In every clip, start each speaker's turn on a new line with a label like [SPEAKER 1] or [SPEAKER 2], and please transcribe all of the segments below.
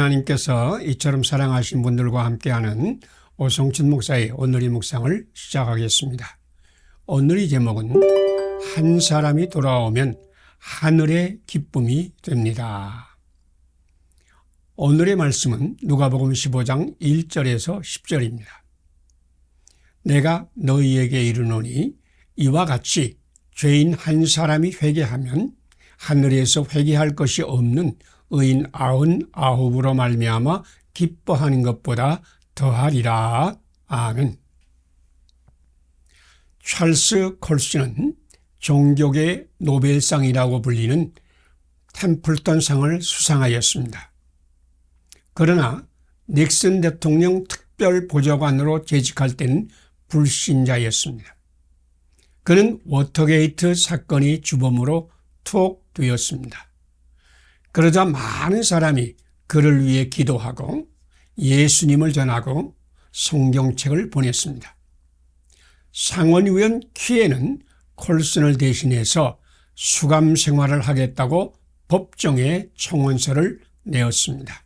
[SPEAKER 1] 하나님께서 이처럼 사랑하신 분들과 함께하는 오성춘 목사의 오늘의 묵상을 시작하겠습니다. 오늘의 제목은 한 사람이 돌아오면 하늘의 기쁨이 됩니다. 오늘의 말씀은 누가복음 15장 1절에서 10절입니다. 내가 너희에게 이르노니 이와 같이 죄인 한 사람이 회개하면 하늘에서 회개할 것이 없는 의인 99으로 말미암아 기뻐하는 것보다 더하리라. 아멘. 찰스 콜슨은 종교계 노벨상이라고 불리는 템플턴상을 수상하였습니다. 그러나 닉슨 대통령 특별보좌관으로 재직할 때는 불신자였습니다. 그는 워터게이트 사건이 주범으로 투옥되었습니다. 그러자 많은 사람이 그를 위해 기도하고 예수님을 전하고 성경책을 보냈습니다. 상원의원 퀴에는 콜슨을 대신해서 수감 생활을 하겠다고 법정에 청원서를 내었습니다.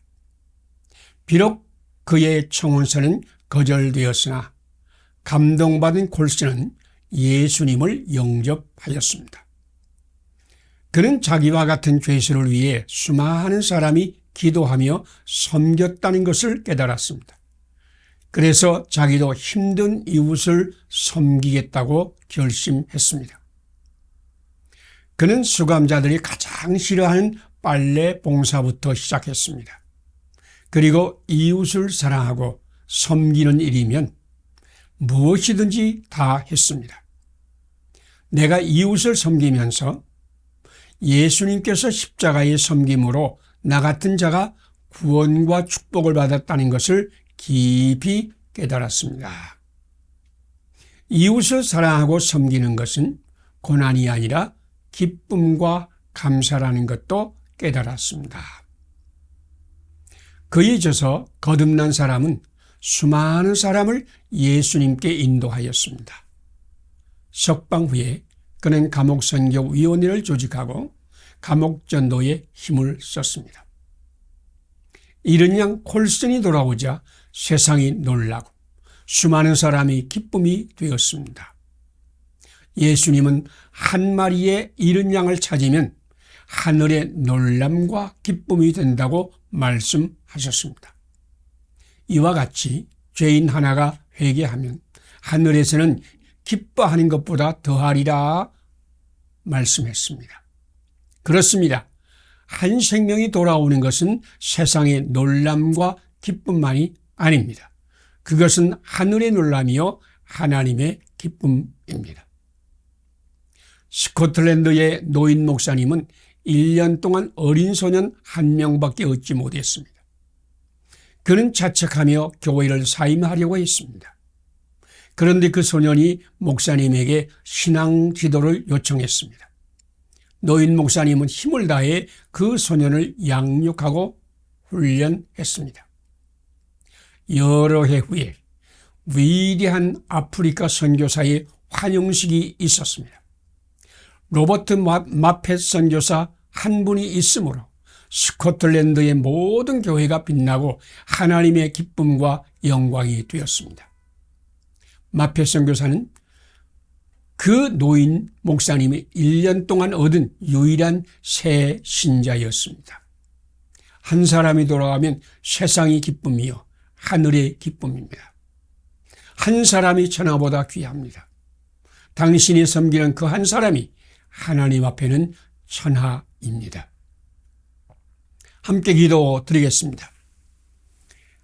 [SPEAKER 1] 비록 그의 청원서는 거절되었으나 감동받은 콜슨은 예수님을 영접하였습니다. 그는 자기와 같은 죄수를 위해 수많은 사람이 기도하며 섬겼다는 것을 깨달았습니다. 그래서 자기도 힘든 이웃을 섬기겠다고 결심했습니다. 그는 수감자들이 가장 싫어하는 빨래 봉사부터 시작했습니다. 그리고 이웃을 사랑하고 섬기는 일이면 무엇이든지 다 했습니다. 내가 이웃을 섬기면서 예수님께서 십자가의 섬김으로 나 같은 자가 구원과 축복을 받았다는 것을 깊이 깨달았습니다. 이웃을 사랑하고 섬기는 것은 고난이 아니라 기쁨과 감사라는 것도 깨달았습니다. 그에 져서 거듭난 사람은 수많은 사람을 예수님께 인도하였습니다. 석방 후에 그는 감옥선교위원회를 조직하고 감옥전도에 힘을 썼습니다. 이런 양 콜슨이 돌아오자 세상이 놀라고 수많은 사람이 기쁨이 되었습니다. 예수님은 한 마리의 이른 양을 찾으면 하늘의 놀람과 기쁨이 된다고 말씀하셨습니다. 이와 같이 죄인 하나가 회개하면 하늘에서는 기뻐하는 것보다 더하리라 말씀했습니다. 그렇습니다. 한 생명이 돌아오는 것은 세상의 놀람과 기쁨만이 아닙니다. 그것은 하늘의 놀람이요 하나님의 기쁨입니다. 스코틀랜드의 노인 목사님은 1년 동안 어린 소년 한 명밖에 얻지 못했습니다. 그는 자책하며 교회를 사임하려고 했습니다. 그런데 그 소년이 목사님에게 신앙 지도를 요청했습니다. 노인 목사님은 힘을 다해 그 소년을 양육하고 훈련했습니다. 여러 해 후에 위대한 아프리카 선교사의 환영식이 있었습니다. 로버트 마펫 선교사 한 분이 있으므로 스코틀랜드의 모든 교회가 빛나고 하나님의 기쁨과 영광이 되었습니다. 마펫 선교사는 그 노인 목사님이 1년 동안 얻은 유일한 새 신자였습니다. 한 사람이 돌아가면 세상이 기쁨이요 하늘의 기쁨입니다. 한 사람이 천하보다 귀합니다. 당신이 섬기는 그 한 사람이 하나님 앞에는 천하입니다. 함께 기도드리겠습니다.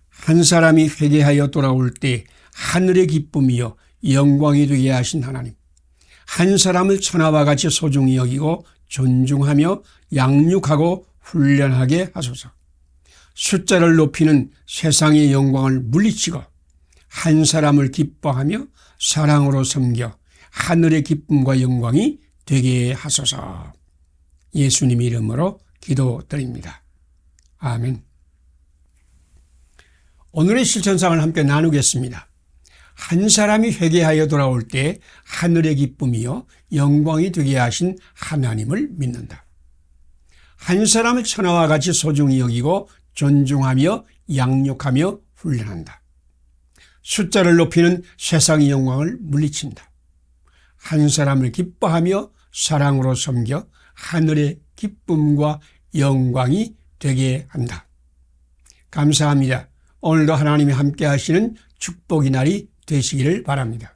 [SPEAKER 1] 한 사람이 회개하여 돌아올 때 하늘의 기쁨이요 영광이 되게 하신 하나님, 한 사람을 천하와 같이 소중히 여기고 존중하며 양육하고 훈련하게 하소서. 숫자를 높이는 세상의 영광을 물리치고 한 사람을 기뻐하며 사랑으로 섬겨 하늘의 기쁨과 영광이 되게 하소서. 예수님 이름으로 기도드립니다. 아멘. 오늘의 실천상을 함께 나누겠습니다. 한 사람이 회개하여 돌아올 때 하늘의 기쁨이요 영광이 되게 하신 하나님을 믿는다. 한 사람을 천하와 같이 소중히 여기고 존중하며 양육하며 훈련한다. 숫자를 높이는 세상의 영광을 물리친다. 한 사람을 기뻐하며 사랑으로 섬겨 하늘의 기쁨과 영광이 되게 한다. 감사합니다. 오늘도 하나님이 함께 하시는 축복의 날이 되시기를 바랍니다.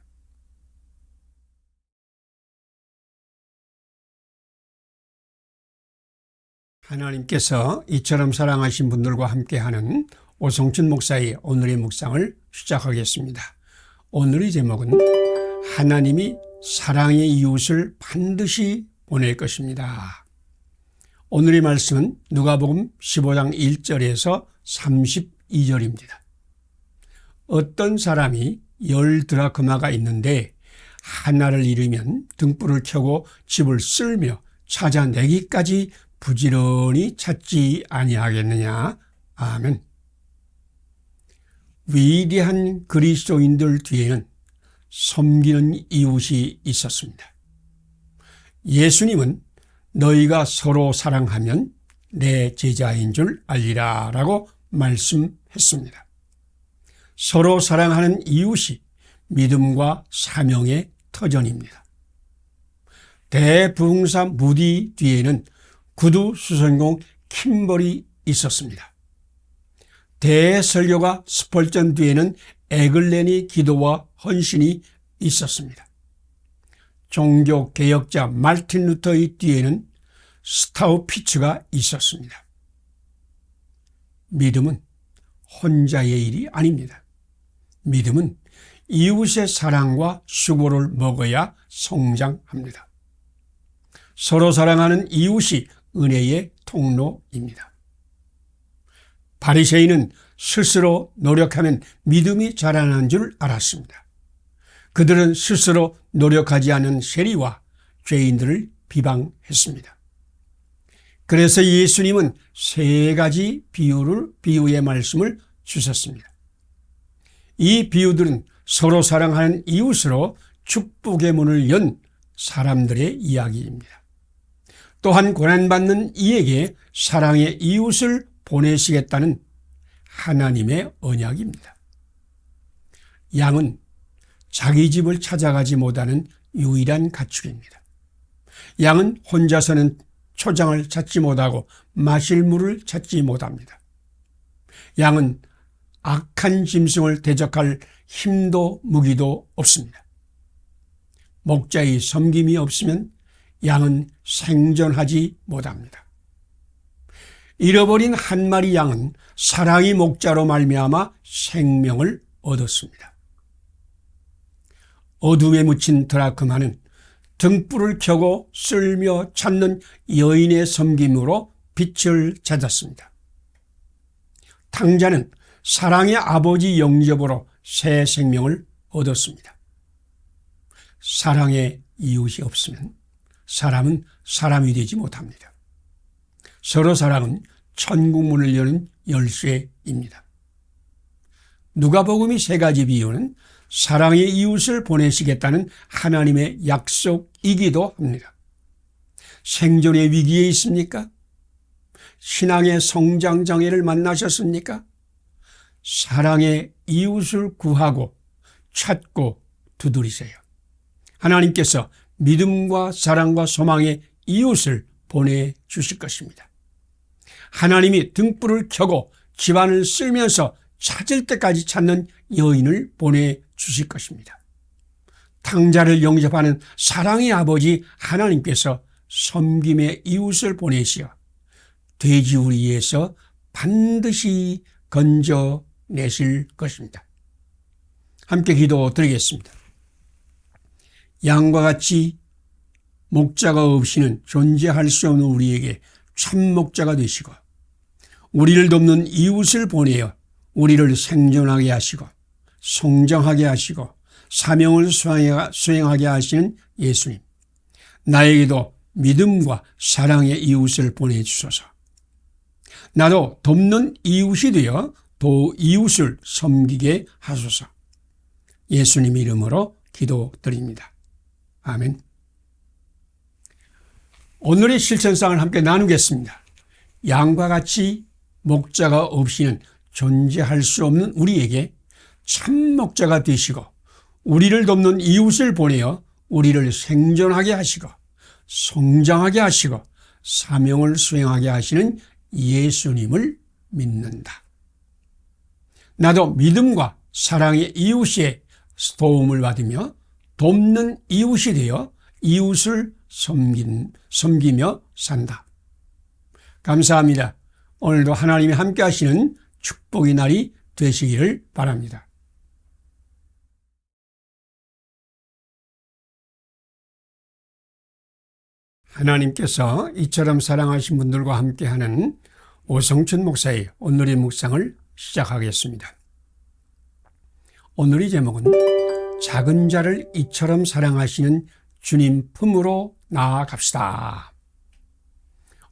[SPEAKER 1] 하나님께서 이처럼 사랑하신 분들과 함께하는 오성춘 목사의 오늘의 묵상을 시작하겠습니다. 오늘의 제목은 하나님이 사랑의 이웃을 반드시 보낼 것입니다. 오늘의 말씀은 누가복음 15장 1절에서 32절입니다. 어떤 사람이 10드라크마가 있는데 하나를 잃으면 등불을 켜고 집을 쓸며 찾아내기까지 부지런히 찾지 아니하겠느냐. 아멘. 위대한 그리스도인들 뒤에는 섬기는 이웃이 있었습니다. 예수님은 너희가 서로 사랑하면 내 제자인 줄 알리라 라고 말씀했습니다. 서로 사랑하는 이웃이 믿음과 사명의 터전입니다. 대부흥사 무디 뒤에는 구두 수선공 킴벌이 있었습니다. 대설교가 스펄전 뒤에는 에글렌의 기도와 헌신이 있었습니다. 종교개혁자 말틴 루터의 뒤에는 스타우피츠가 있었습니다. 믿음은 혼자의 일이 아닙니다. 믿음은 이웃의 사랑과 수고를 먹어야 성장합니다. 서로 사랑하는 이웃이 은혜의 통로입니다. 바리새인은 스스로 노력하면 믿음이 자라나는 줄 알았습니다. 그들은 스스로 노력하지 않은 세리와 죄인들을 비방했습니다. 그래서 예수님은 3가지 비유의 말씀을 주셨습니다. 이 비유들은 서로 사랑하는 이웃으로 축복의 문을 연 사람들의 이야기입니다. 또한 고난받는 이에게 사랑의 이웃을 보내시겠다는 하나님의 언약입니다. 양은 자기 집을 찾아가지 못하는 유일한 가축입니다. 양은 혼자서는 초장을 찾지 못하고 마실 물을 찾지 못합니다. 양은 악한 짐승을 대적할 힘도 무기도 없습니다. 목자의 섬김이 없으면 양은 생존하지 못합니다. 잃어버린 한 마리 양은 사랑의 목자로 말미암아 생명을 얻었습니다. 어둠에 묻힌 드라크마는 등불을 켜고 쓸며 찾는 여인의 섬김으로 빛을 찾았습니다. 탕자는 사랑의 아버지 영접으로 새 생명을 얻었습니다. 사랑의 이웃이 없으면 사람은 사람이 되지 못합니다. 서로 사랑은 천국 문을 여는 열쇠입니다. 누가복음의 3가지 비유는 사랑의 이웃을 보내시겠다는 하나님의 약속이기도 합니다. 생존의 위기에 있습니까? 신앙의 성장 장애를 만나셨습니까? 사랑의 이웃을 구하고 찾고 두드리세요. 하나님께서 믿음과 사랑과 소망의 이웃을 보내주실 것입니다. 하나님이 등불을 켜고 집안을 쓸면서 찾을 때까지 찾는 여인을 보내주실 것입니다. 탕자를 영접하는 사랑의 아버지 하나님께서 섬김의 이웃을 보내시어 돼지우리에서 반드시 건져내실 것입니다. 함께 기도드리겠습니다. 양과 같이 목자가 없이는 존재할 수 없는 우리에게 참 목자가 되시고 우리를 돕는 이웃을 보내어 우리를 생존하게 하시고 성장하게 하시고 사명을 수행하게 하시는 예수님, 나에게도 믿음과 사랑의 이웃을 보내주소서. 나도 돕는 이웃이 되어 또 이웃을 섬기게 하소서. 예수님 이름으로 기도드립니다. 아멘. 오늘의 실천상을 함께 나누겠습니다. 양과 같이 목자가 없이는 존재할 수 없는 우리에게 참 목자가 되시고 우리를 돕는 이웃을 보내어 우리를 생존하게 하시고 성장하게 하시고 사명을 수행하게 하시는 예수님을 믿는다. 나도 믿음과 사랑의 이웃의 도움을 받으며 돕는 이웃이 되어 이웃을 섬기며 산다. 감사합니다. 오늘도 하나님이 함께 하시는 축복의 날이 되시기를 바랍니다. 하나님께서 이처럼 사랑하신 분들과 함께하는 오성춘 목사의 오늘의 묵상을 시작하겠습니다. 오늘의 제목은 작은 자를 이처럼 사랑하시는 주님 품으로 나아갑시다.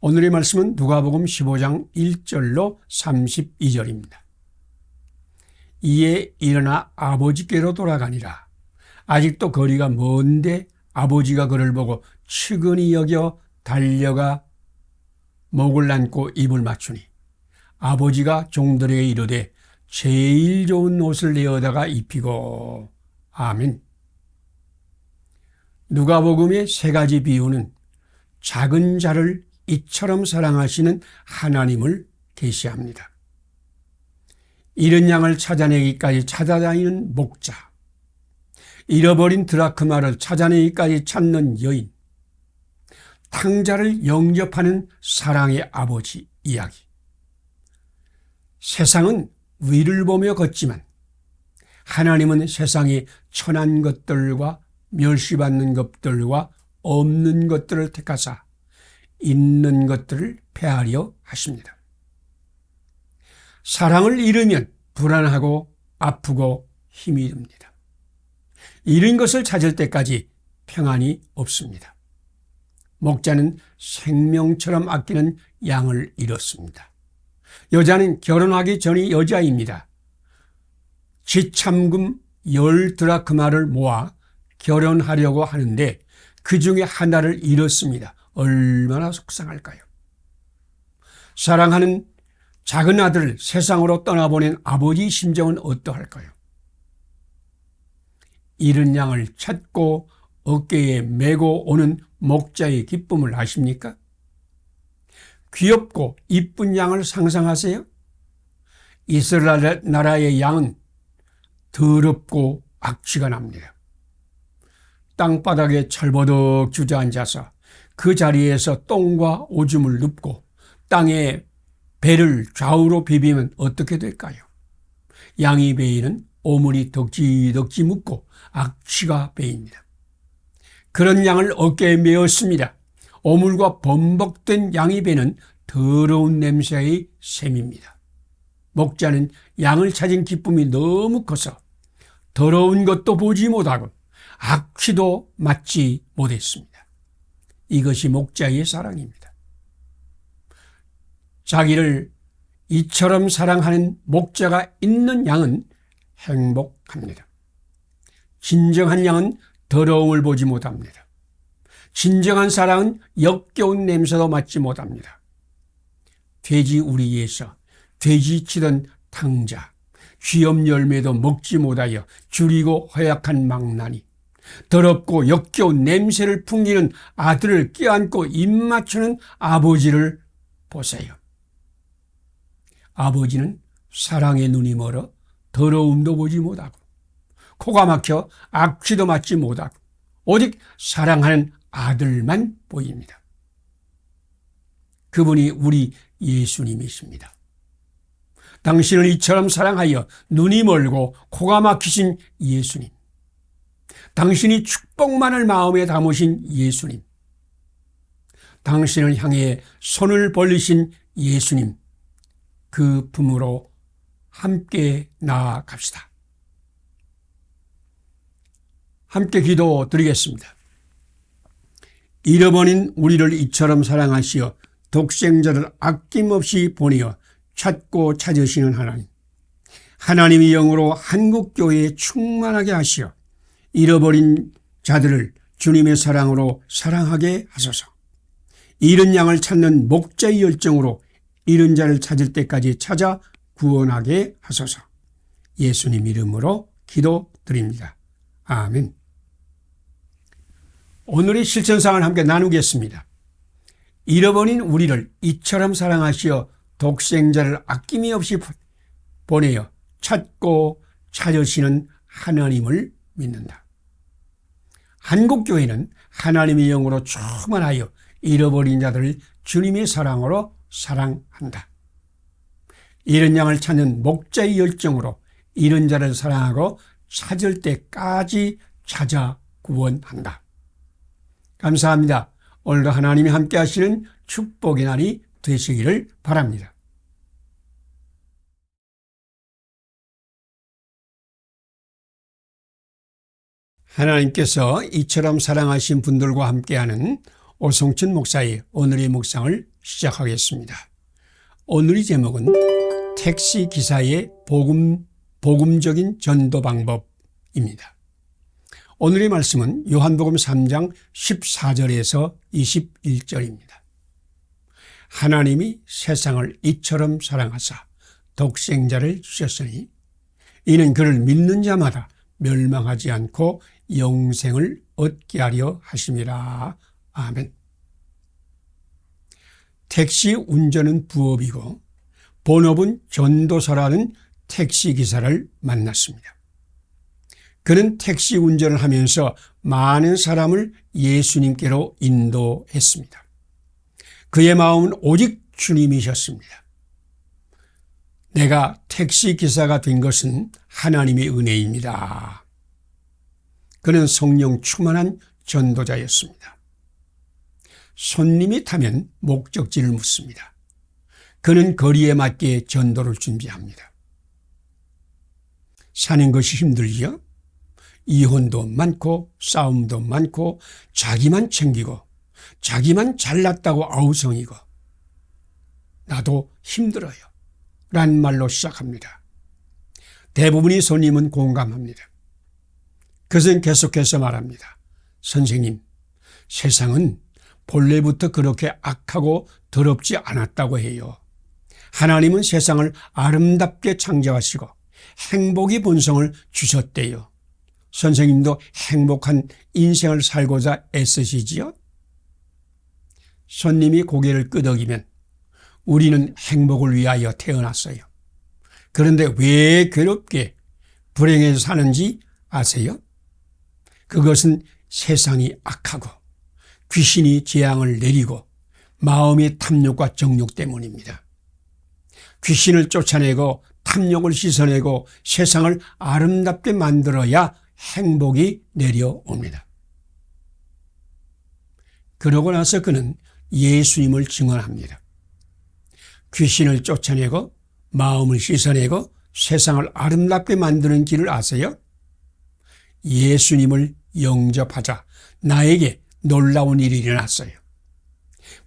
[SPEAKER 1] 오늘의 말씀은 누가복음 15장 1절로 32절입니다. 이에 일어나 아버지께로 돌아가니라. 아직도 거리가 먼데 아버지가 그를 보고 측은히 여겨 달려가 목을 안고 입을 맞추니 아버지가 종들에게 이르되 제일 좋은 옷을 내어다가 입히고. 아멘. 누가복음의 세 가지 비유는 작은 자를 이처럼 사랑하시는 하나님을 계시합니다. 잃은 양을 찾아내기까지 찾아다니는 목자, 잃어버린 드라크마를 찾아내기까지 찾는 여인, 탕자를 영접하는 사랑의 아버지 이야기. 세상은 위를 보며 걷지만 하나님은 세상의 천한 것들과 멸시받는 것들과 없는 것들을 택하사 있는 것들을 폐하려 하십니다. 사랑을 잃으면 불안하고 아프고 힘이 듭니다. 잃은 것을 찾을 때까지 평안이 없습니다. 목자는 생명처럼 아끼는 양을 잃었습니다. 여자는 결혼하기 전이 여자입니다. 지참금 10드라크마를 모아 결혼하려고 하는데 그 중에 하나를 잃었습니다. 얼마나 속상할까요? 사랑하는 작은 아들을 세상으로 떠나보낸 아버지 심정은 어떠할까요? 잃은 양을 찾고 어깨에 메고 오는 목자의 기쁨을 아십니까? 귀엽고 이쁜 양을 상상하세요? 이스라엘 나라의 양은 더럽고 악취가 납니다. 땅바닥에 철버덕 주저앉아서 그 자리에서 똥과 오줌을 눕고 땅에 배를 좌우로 비비면 어떻게 될까요? 양이 베이는 오물이 덕지덕지 묻고 악취가 베입니다. 그런 양을 어깨에 메었습니다. 오물과 범벅된 양이 베는 더러운 냄새의 셈입니다. 목자는 양을 찾은 기쁨이 너무 커서 더러운 것도 보지 못하고 악취도 맡지 못했습니다. 이것이 목자의 사랑입니다. 자기를 이처럼 사랑하는 목자가 있는 양은 행복합니다. 진정한 양은 더러움을 보지 못합니다. 진정한 사랑은 역겨운 냄새도 맡지 못합니다. 돼지 우리에서 돼지치던 탕자, 쥐염 열매도 먹지 못하여 줄이고 허약한 망나니, 더럽고 역겨운 냄새를 풍기는 아들을 껴안고 입 맞추는 아버지를 보세요. 아버지는 사랑의 눈이 멀어 더러움도 보지 못하고 코가 막혀 악취도 맡지 못하고 오직 사랑하는 아들만 보입니다. 그분이 우리 예수님이십니다. 당신을 이처럼 사랑하여 눈이 멀고 코가 막히신 예수님, 당신이 축복만을 마음에 담으신 예수님, 당신을 향해 손을 벌리신 예수님, 그 품으로 함께 나아갑시다. 함께 기도 드리겠습니다. 잃어버린 우리를 이처럼 사랑하시어 독생자를 아낌없이 보내어 찾고 찾으시는 하나님, 하나님의 영으로 한국교회에 충만하게 하시어 잃어버린 자들을 주님의 사랑으로 사랑하게 하소서. 잃은 양을 찾는 목자의 열정으로 잃은 자를 찾을 때까지 찾아 구원하게 하소서. 예수님 이름으로 기도드립니다. 아멘. 오늘의 실천상을 함께 나누겠습니다. 잃어버린 우리를 이처럼 사랑하시어 독생자를 아낌이 없이 보내어 찾고 찾으시는 하나님을 믿는다. 한국교회는 하나님의 영으로 충만하여 잃어버린 자들을 주님의 사랑으로 사랑한다. 잃은 양을 찾는 목자의 열정으로 잃은 자를 사랑하고 찾을 때까지 찾아 구원한다. 감사합니다. 오늘도 하나님이 함께 하시는 축복의 날이 되시기를 바랍니다. 하나님께서 이처럼 사랑하신 분들과 함께하는 오성춘 목사의 오늘의 묵상을 시작하겠습니다. 오늘의 제목은 택시 기사의 복음적인 전도 방법입니다. 오늘의 말씀은 요한복음 3장 14절에서 21절입니다. 하나님이 세상을 이처럼 사랑하사 독생자를 주셨으니 이는 그를 믿는 자마다 멸망하지 않고 영생을 얻게 하려 하심이라. 아멘. 택시 운전은 부업이고 본업은 전도사라는 택시기사를 만났습니다. 그는 택시 운전을 하면서 많은 사람을 예수님께로 인도했습니다. 그의 마음은 오직 주님이셨습니다. 내가 택시기사가 된 것은 하나님의 은혜입니다. 그는 성령 충만한 전도자였습니다. 손님이 타면 목적지를 묻습니다. 그는 거리에 맞게 전도를 준비합니다. 사는 것이 힘들지요? 이혼도 많고 싸움도 많고 자기만 챙기고 자기만 잘났다고 아우성이고 나도 힘들어요 라는 말로 시작합니다. 대부분의 손님은 공감합니다. 그것은 계속해서 말합니다. 선생님, 세상은 본래부터 그렇게 악하고 더럽지 않았다고 해요. 하나님은 세상을 아름답게 창조하시고 행복의 본성을 주셨대요. 선생님도 행복한 인생을 살고자 애쓰시지요? 손님이 고개를 끄덕이면 우리는 행복을 위하여 태어났어요. 그런데 왜 괴롭게 불행해서 사는지 아세요? 그것은 세상이 악하고 귀신이 재앙을 내리고 마음의 탐욕과 정욕 때문입니다. 귀신을 쫓아내고 탐욕을 씻어내고 세상을 아름답게 만들어야 행복이 내려옵니다. 그러고 나서 그는 예수님을 증언합니다. 귀신을 쫓아내고 마음을 씻어내고 세상을 아름답게 만드는 길을 아세요? 예수님을 영접하자 나에게 놀라운 일이 일어났어요.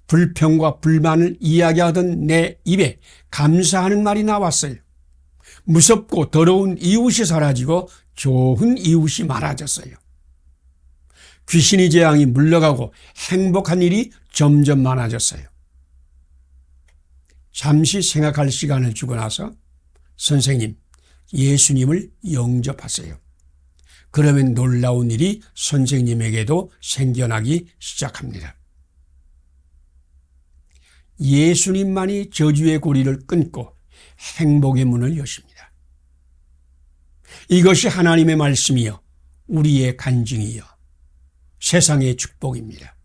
[SPEAKER 1] 불평과 불만을 이야기하던 내 입에 감사하는 말이 나왔어요. 무섭고 더러운 이웃이 사라지고 좋은 이웃이 많아졌어요. 귀신의 재앙이 물러가고 행복한 일이 점점 많아졌어요. 잠시 생각할 시간을 주고 나서 선생님, 예수님을 영접하세요. 그러면 놀라운 일이 선생님에게도 생겨나기 시작합니다. 예수님만이 저주의 고리를 끊고 행복의 문을 여십니다. 이것이 하나님의 말씀이요 우리의 간증이요 세상의 축복입니다.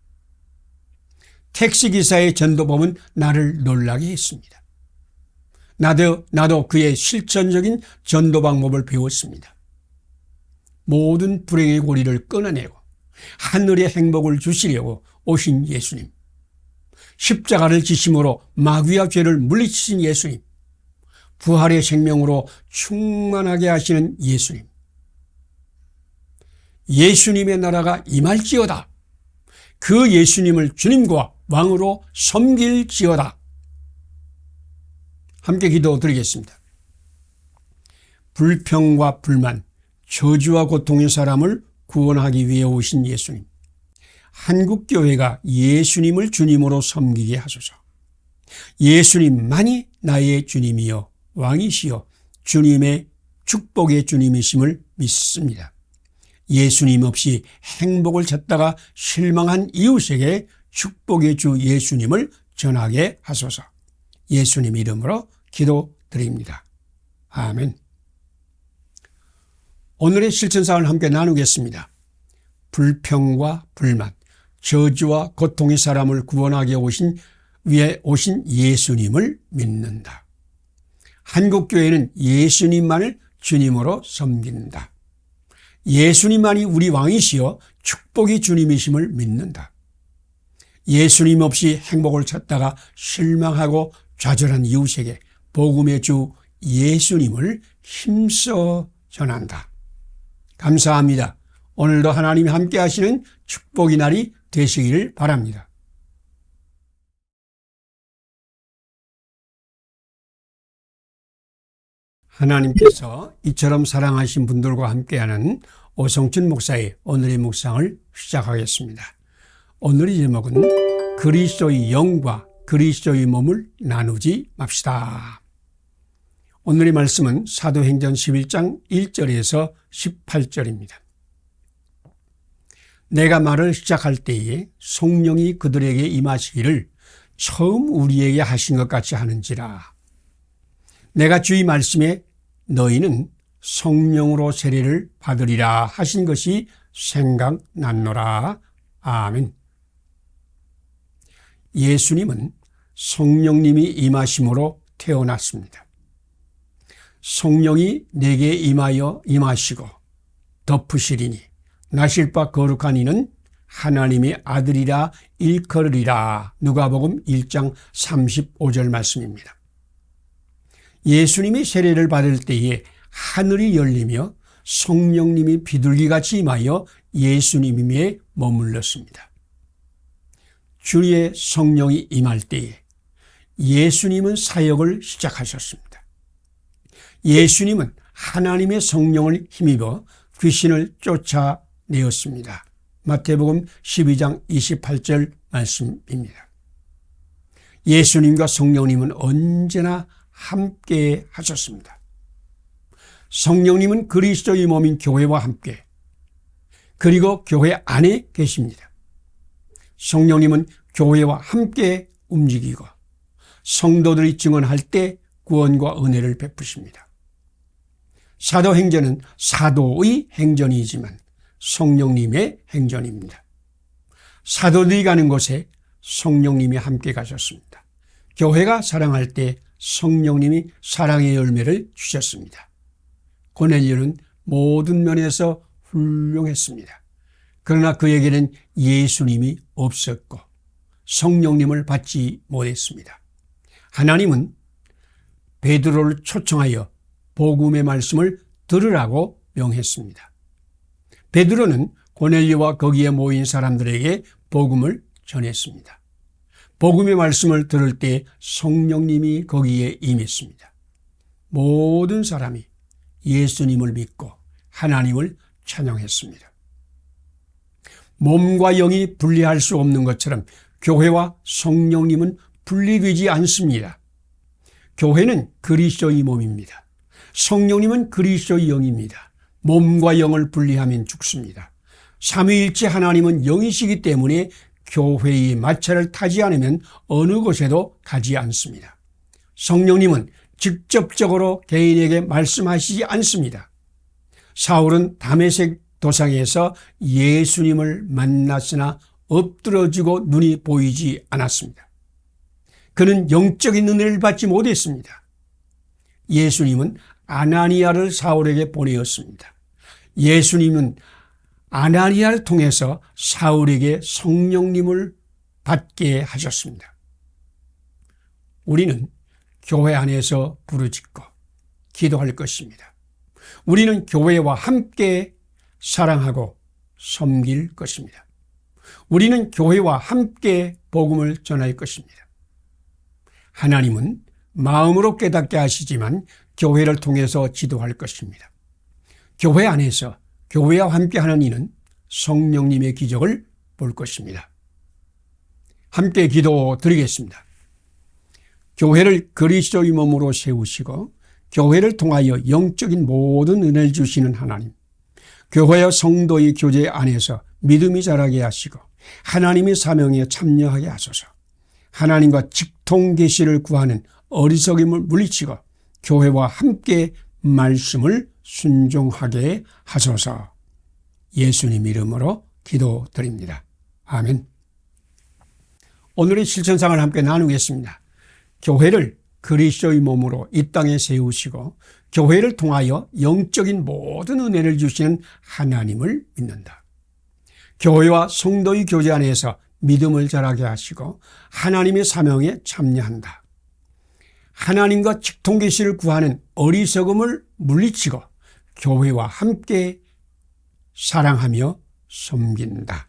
[SPEAKER 1] 택시기사의 전도법은 나를 놀라게 했습니다. 나도 그의 실천적인 전도 방법을 배웠습니다. 모든 불행의 고리를 끊어내고 하늘의 행복을 주시려고 오신 예수님, 십자가를 지심으로 마귀와 죄를 물리치신 예수님, 부활의 생명으로 충만하게 하시는 예수님, 예수님의 나라가 임할지어다. 그 예수님을 주님과 왕으로 섬길지어다. 함께 기도드리겠습니다. 불평과 불만, 저주와 고통의 사람을 구원하기 위해 오신 예수님, 한국교회가 예수님을 주님으로 섬기게 하소서. 예수님만이 나의 주님이요 왕이시요 주님의 축복의 주님이심을 믿습니다. 예수님 없이 행복을 찾다가 실망한 이웃에게 축복의 주 예수님을 전하게 하소서. 예수님 이름으로 기도드립니다. 아멘. 오늘의 실천사항을 함께 나누겠습니다. 불평과 불만, 저주와 고통의 사람을 구원하게 위해 오신 예수님을 믿는다. 한국교회는 예수님만을 주님으로 섬긴다. 예수님만이 우리 왕이시여 축복의 주님이심을 믿는다. 예수님 없이 행복을 찾다가 실망하고 좌절한 이웃에게 복음의 주 예수님을 힘써 전한다. 감사합니다. 오늘도 하나님이 함께 하시는 축복의 날이 되시기를 바랍니다. 하나님께서 이처럼 사랑하신 분들과 함께하는 오성춘 목사의 오늘의 묵상을 시작하겠습니다. 오늘의 제목은 그리스도의 영과 그리스도의 몸을 나누지 맙시다. 오늘의 말씀은 사도행전 11장 1절에서 18절입니다. 내가 말을 시작할 때에 성령이 그들에게 임하시기를 처음 우리에게 하신 것 같이 하는지라. 내가 주의 말씀에 너희는 성령으로 세례를 받으리라 하신 것이 생각났노라. 아멘. 예수님은 성령님이 임하심으로 태어났습니다. 성령이 내게 임하시고 덮으시리니 나실 바 거룩한 이는 하나님의 아들이라 일컬으리라. 누가복음 1장 35절 말씀입니다. 예수님이 세례를 받을 때에 하늘이 열리며 성령님이 비둘기같이 임하여 예수님에 머물렀습니다. 주의 성령이 임할 때에 예수님은 사역을 시작하셨습니다. 예수님은 하나님의 성령을 힘입어 귀신을 쫓아내었습니다. 마태복음 12장 28절 말씀입니다. 예수님과 성령님은 언제나 함께 하셨습니다. 성령님은 그리스도의 몸인 교회와 함께 그리고 교회 안에 계십니다. 성령님은 교회와 함께 움직이고 성도들이 증언할 때 구원과 은혜를 베푸십니다. 사도행전은 사도의 행전이지만 성령님의 행전입니다. 사도들이 가는 곳에 성령님이 함께 가셨습니다. 교회가 사랑할 때 성령님이 사랑의 열매를 주셨습니다. 고넬료는 모든 면에서 훌륭했습니다. 그러나 그에게는 예수님이 없었고 성령님을 받지 못했습니다. 하나님은 베드로를 초청하여 복음의 말씀을 들으라고 명했습니다. 베드로는 고넬료와 거기에 모인 사람들에게 복음을 전했습니다. 복음의 말씀을 들을 때 성령님이 거기에 임했습니다. 모든 사람이 예수님을 믿고 하나님을 찬양했습니다. 몸과 영이 분리할 수 없는 것처럼 교회와 성령님은 분리되지 않습니다. 교회는 그리스도의 몸입니다. 성령님은 그리스도의 영입니다. 몸과 영을 분리하면 죽습니다. 삼위일체 하나님은 영이시기 때문에 교회의 마차를 타지 않으면 어느 곳에도 가지 않습니다. 성령님은 직접적으로 개인에게 말씀하시지 않습니다. 사울은 다메섹 도상에서 예수님을 만났으나 엎드러지고 눈이 보이지 않았습니다. 그는 영적인 은혜를 받지 못했습니다. 예수님은 아나니아를 사울에게 보내었습니다. 예수님은 아나니아를 통해서 사울에게 성령님을 받게 하셨습니다. 우리는 교회 안에서 부르짖고 기도할 것입니다. 우리는 교회와 함께 사랑하고 섬길 것입니다. 우리는 교회와 함께 복음을 전할 것입니다. 하나님은 마음으로 깨닫게 하시지만 교회를 통해서 지도할 것입니다. 교회 안에서 교회와 함께하는 이는 성령님의 기적을 볼 것입니다. 함께 기도드리겠습니다. 교회를 그리스도의 몸으로 세우시고 교회를 통하여 영적인 모든 은혜를 주시는 하나님, 교회와 성도의 교제 안에서 믿음이 자라게 하시고 하나님의 사명에 참여하게 하소서. 하나님과 직통 계시를 구하는 어리석임을 물리치고 교회와 함께 말씀을 순종하게 하소서. 예수님 이름으로 기도드립니다. 아멘. 오늘의 실천상을 함께 나누겠습니다. 교회를 그리스도의 몸으로 이 땅에 세우시고 교회를 통하여 영적인 모든 은혜를 주시는 하나님을 믿는다. 교회와 성도의 교제 안에서 믿음을 자라게 하시고 하나님의 사명에 참여한다. 하나님과 직통계시를 구하는 어리석음을 물리치고 교회와 함께 사랑하며 섬긴다.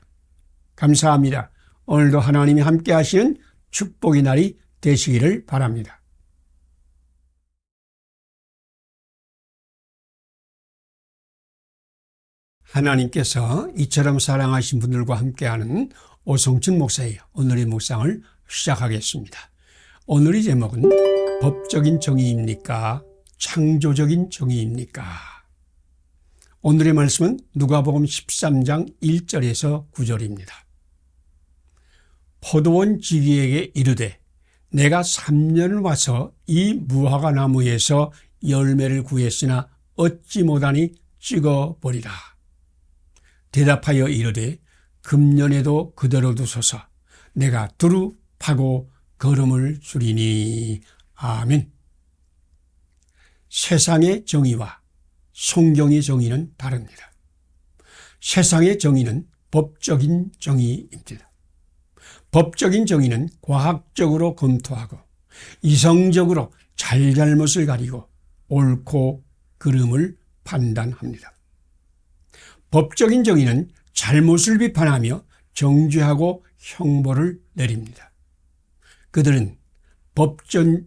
[SPEAKER 1] 감사합니다. 오늘도 하나님이 함께 하시는 축복의 날이 되시기를 바랍니다. 하나님께서 이처럼 사랑하신 분들과 함께하는 오성춘 목사의 오늘의 묵상을 시작하겠습니다. 오늘의 제목은 법적인 정의입니까? 창조적인 정의입니까? 오늘의 말씀은 누가복음 13장 1절에서 9절입니다. 포도원 지기에게 이르되 내가 3년을 와서 이 무화과 나무에서 열매를 구했으나 얻지 못하니 찍어버리라. 대답하여 이르되 금년에도 그대로 두소서. 내가 두루 파고 거름을 주리니. 아멘. 세상의 정의와 성경의 정의는 다릅니다. 세상의 정의는 법적인 정의입니다. 법적인 정의는 과학적으로 검토하고 이성적으로 잘잘못을 가리고 옳고 그름을 판단합니다. 법적인 정의는 잘못을 비판하며 정죄하고 형벌을 내립니다. 그들은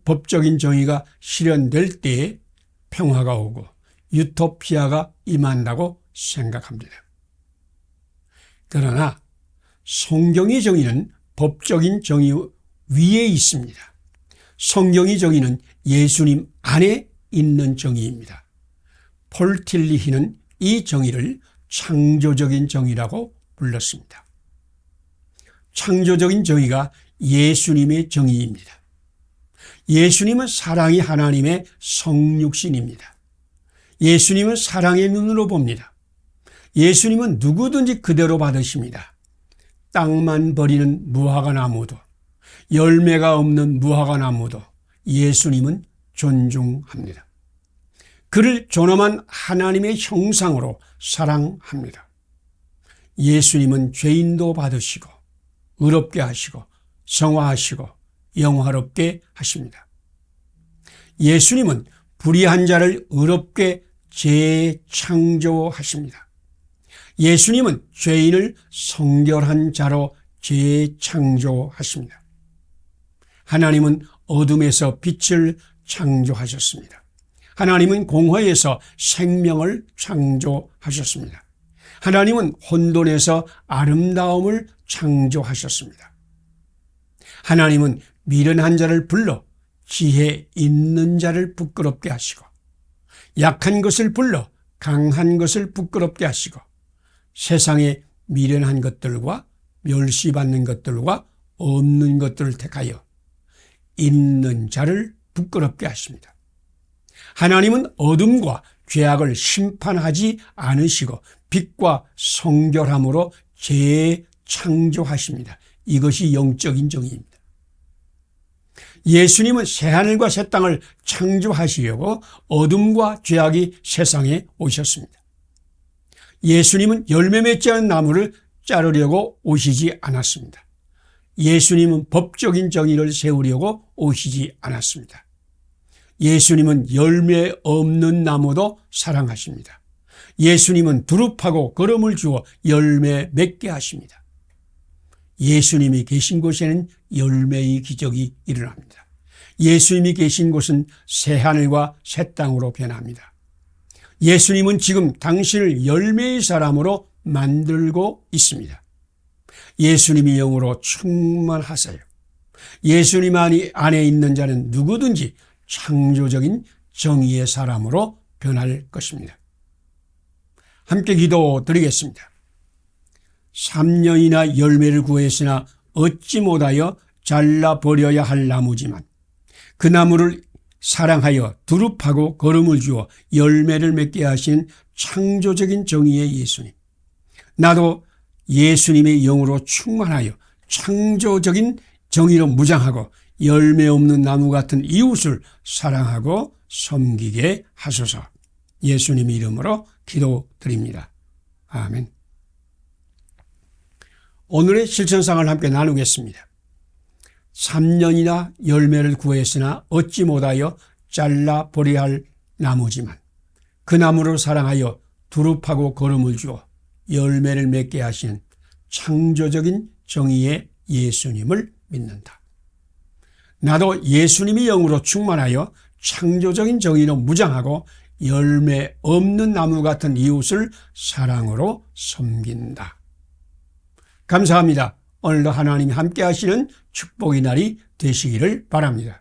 [SPEAKER 1] 법적인 정의가 실현될 때에 평화가 오고 유토피아가 임한다고 생각합니다. 그러나 성경의 정의는 법적인 정의 위에 있습니다. 성경의 정의는 예수님 안에 있는 정의입니다. 폴 틸리히는 이 정의를 창조적인 정의라고 불렀습니다. 창조적인 정의가 예수님의 정의입니다. 예수님은 사랑이 하나님의 성육신입니다. 예수님은 사랑의 눈으로 봅니다. 예수님은 누구든지 그대로 받으십니다. 땅만 버리는 무화과 나무도 열매가 없는 무화과 나무도 예수님은 존중합니다. 그를 존엄한 하나님의 형상으로 사랑합니다. 예수님은 죄인도 받으시고 의롭게 하시고 성화하시고 영화롭게 하십니다. 예수님은 불의한 자를 의롭게 재창조하십니다. 예수님은 죄인을 성결한 자로 재창조하십니다. 하나님은 어둠에서 빛을 창조하셨습니다. 하나님은 공허에서 생명을 창조하셨습니다. 하나님은 혼돈에서 아름다움을 창조하셨습니다. 하나님은 미련한 자를 불러 지혜 있는 자를 부끄럽게 하시고 약한 것을 불러 강한 것을 부끄럽게 하시고 세상에 미련한 것들과 멸시받는 것들과 없는 것들을 택하여 있는 자를 부끄럽게 하십니다. 하나님은 어둠과 죄악을 심판하지 않으시고 빛과 성결함으로 재창조하십니다. 이것이 영적인 정의입니다. 예수님은 새하늘과 새 땅을 창조하시려고 어둠과 죄악이 세상에 오셨습니다. 예수님은 열매 맺지 않은 나무를 자르려고 오시지 않았습니다. 예수님은 법적인 정의를 세우려고 오시지 않았습니다. 예수님은 열매 없는 나무도 사랑하십니다. 예수님은 두릅하고 거름을 주어 열매 맺게 하십니다. 예수님이 계신 곳에는 열매의 기적이 일어납니다. 예수님이 계신 곳은 새하늘과 새 땅으로 변합니다. 예수님은 지금 당신을 열매의 사람으로 만들고 있습니다. 예수님이 영으로 충만하세요. 예수님 안에 있는 자는 누구든지 창조적인 정의의 사람으로 변할 것입니다. 함께 기도드리겠습니다. 3년이나 열매를 구했으나 얻지 못하여 잘라버려야 할 나무지만 그 나무를 사랑하여 두릅하고 거름을 주어 열매를 맺게 하신 창조적인 정의의 예수님. 나도 예수님의 영으로 충만하여 창조적인 정의로 무장하고 열매 없는 나무 같은 이웃을 사랑하고 섬기게 하소서. 예수님 이름으로 기도드립니다. 아멘. 오늘의 실천상을 함께 나누겠습니다. 3년이나 열매를 구했으나 얻지 못하여 잘라버려야 할 나무지만 그 나무를 사랑하여 두릅하고 거름을 주어 열매를 맺게 하신 창조적인 정의의 예수님을 믿는다. 나도 예수님이 영으로 충만하여 창조적인 정의로 무장하고 열매 없는 나무 같은 이웃을 사랑으로 섬긴다. 감사합니다. 오늘도 하나님이 함께 하시는 축복의 날이 되시기를 바랍니다.